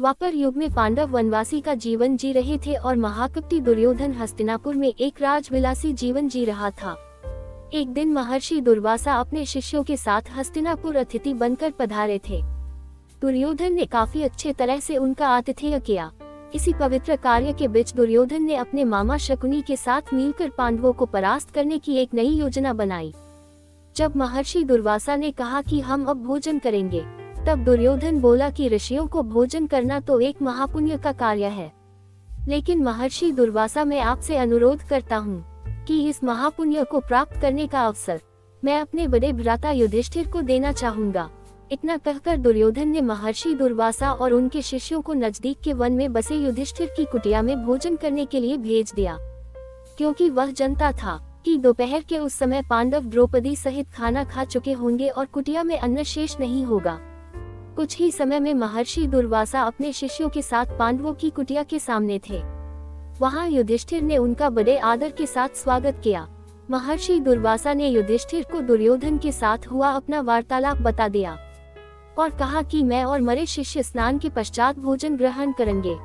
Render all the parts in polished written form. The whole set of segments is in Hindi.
द्वापर युग में पांडव वनवासी का जीवन जी रहे थे और महाकपटी दुर्योधन हस्तिनापुर में एक राजविलासी जीवन जी रहा था। एक दिन महर्षि दुर्वासा अपने शिष्यों के साथ हस्तिनापुर अतिथि बनकर पधारे थे। दुर्योधन ने काफी अच्छे तरह से उनका आतिथ्य किया। इसी पवित्र कार्य के बीच दुर्योधन ने अपने मामा शकुनी के साथ मिलकर पांडवों को परास्त करने की एक नई योजना बनाई। जब महर्षि दुर्वासा ने कहा कि हम अब भोजन करेंगे, तब दुर्योधन बोला कि ऋषियों को भोजन करना तो एक महापुण्य का कार्य है, लेकिन महर्षि दुर्वासा मैं आपसे अनुरोध करता हूँ कि इस महापुण्य को प्राप्त करने का अवसर मैं अपने बड़े भ्राता युधिष्ठिर को देना चाहूँगा। इतना कहकर दुर्योधन ने महर्षि दुर्वासा और उनके शिष्यों को नजदीक के वन में बसे युधिष्ठिर की कुटिया में भोजन करने के लिए भेज दिया, क्योंकि वह जानता था कि दोपहर के उस समय पांडव द्रौपदी सहित खाना खा चुके होंगे और कुटिया में अन्न शेष नहीं होगा। कुछ ही समय में महर्षि दुर्वासा अपने शिष्यों के साथ पांडवों की कुटिया के सामने थे। वहां युधिष्ठिर ने उनका बड़े आदर के साथ स्वागत किया। महर्षि दुर्वासा ने युधिष्ठिर को दुर्योधन के साथ हुआ अपना वार्तालाप बता दिया और कहा कि मैं और मेरे शिष्य स्नान के पश्चात भोजन ग्रहण करेंगे।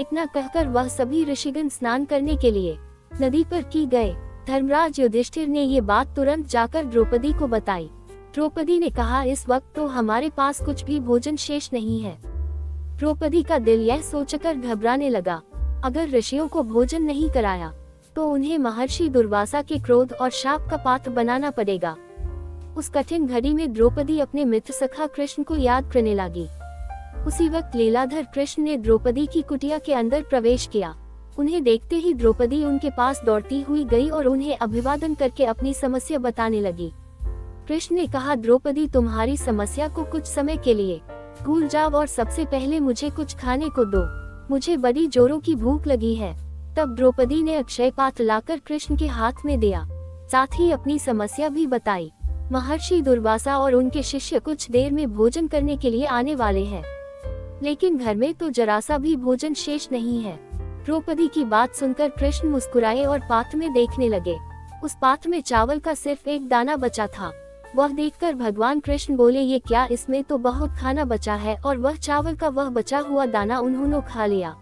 इतना कहकर वह सभी ऋषिगण स्नान करने के लिए नदी पर की गए। धर्मराज युधिष्ठिर ने ये बात तुरंत जाकर द्रौपदी को बताई। द्रौपदी ने कहा, इस वक्त तो हमारे पास कुछ भी भोजन शेष नहीं है। द्रौपदी का दिल यह सोचकर घबराने लगा, अगर ऋषियों को भोजन नहीं कराया तो उन्हें महर्षि दुर्वासा के क्रोध और शाप का पात्र बनाना पड़ेगा। उस कठिन घड़ी में द्रौपदी अपने मित्र सखा कृष्ण को याद करने लगी। उसी वक्त लीलाधर कृष्ण ने द्रौपदी की कुटिया के अंदर प्रवेश किया। उन्हें देखते ही द्रौपदी उनके पास दौड़ती हुई गई और उन्हें अभिवादन करके अपनी समस्या बताने लगी। कृष्ण ने कहा, द्रौपदी तुम्हारी समस्या को कुछ समय के लिए भूल जाओ और सबसे पहले मुझे कुछ खाने को दो, मुझे बड़ी जोरों की भूख लगी है। तब द्रौपदी ने अक्षय पात्र लाकर कृष्ण के हाथ में दिया, साथ ही अपनी समस्या भी बताई। महर्षि दुर्वासा और उनके शिष्य कुछ देर में भोजन करने के लिए आने वाले हैं, लेकिन घर में तो जरा सा भी भोजन शेष नहीं है। द्रौपदी की बात सुनकर कृष्ण मुस्कुराए और पात्र में देखने लगे। उस पात्र में चावल का सिर्फ एक दाना बचा था। वह देखकर भगवान कृष्ण बोले, ये क्या, इसमें तो बहुत खाना बचा है। और वह चावल का वह बचा हुआ दाना उन्होंने खा लिया।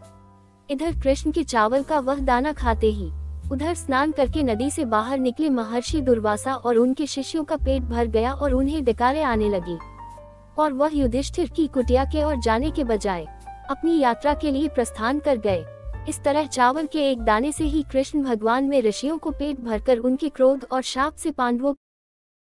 इधर कृष्ण के चावल का वह दाना खाते ही उधर स्नान करके नदी से बाहर निकले महर्षि दुर्वासा और उनके शिष्यों का पेट भर गया और उन्हें डकारें आने लगी और वह युधिष्ठिर की कुटिया के ओर जाने के बजाय अपनी यात्रा के लिए प्रस्थान कर गए। इस तरह चावल के एक दाने से ही कृष्ण भगवान में ऋषियों को पेट भरकर उनके क्रोध और शाप से पांडवों